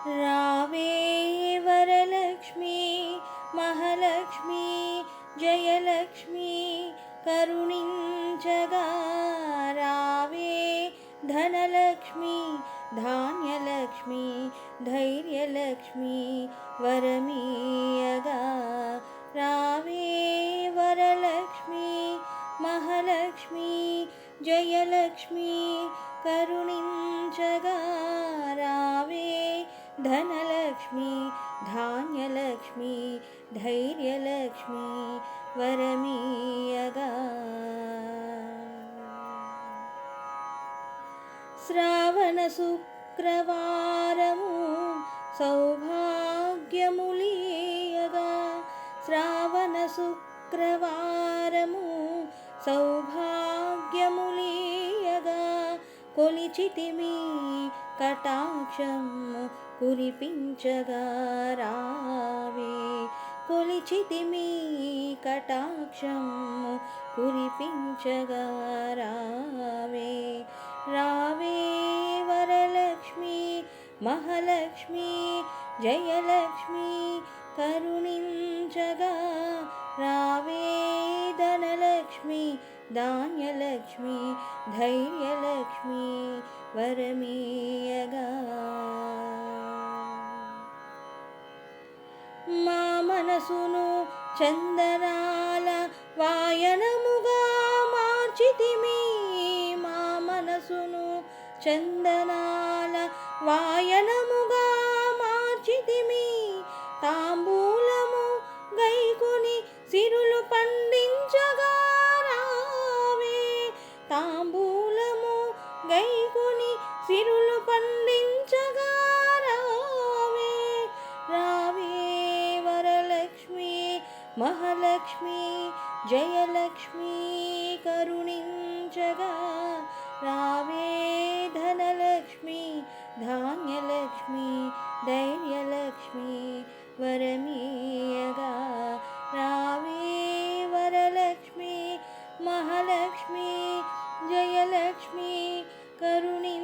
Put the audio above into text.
రావే వరలక్ష్మి మహాలక్ష్మి జయలక్ష్మి కరుణించగా రావే ధనలక్ష్మి ధాన్యలక్ష్మి ధైర్యలక్ష్మి వరమీయగా రావే వరలక్ష్మి మహాలక్ష్మి జయలక్ష్మి కరుణించగా రావే ధనలక్ష్మి ధాన్యలక్ష్మి ధైర్యలక్ష్మి వరమీయగా శ్రావణ శుక్రవారము సౌభాగ్యములీయగా శ్రావణ శుక్రవారము సౌభాగ్యములీయగా కొలిచితిమి కటాక్షము కురిపించగా రావే కొలిచితిమి కటాక్షము కురిపించగా రావే రావే వరలక్ష్మి మహాలక్ష్మి జయలక్ష్మి కరుణించగా రావే ధనలక్ష్మి ధాన్యలక్ష్మి ధైర్యలక్ష్మి వరమీయగా మా మనసును చందనాల వాయనముగా మార్చితిమి మా మనసును చందనాల వాయనముగా మార్చితిమి తాంబూలము గైకొని సిరులు పండించగా రావే తాంబూలము గైకొని సిరులు పండించగా రావే రావే వరలక్ష్మి మహాలక్ష్మి జయలక్ష్మి కరుణించగా రావే ధనలక్ష్మి ధాన్యలక్ష్మి ధైర్యలక్ష్మి వరమీయగా రావే వరలక్ష్మి మహాలక్ష్మి జయలక్ష్మి కరుణి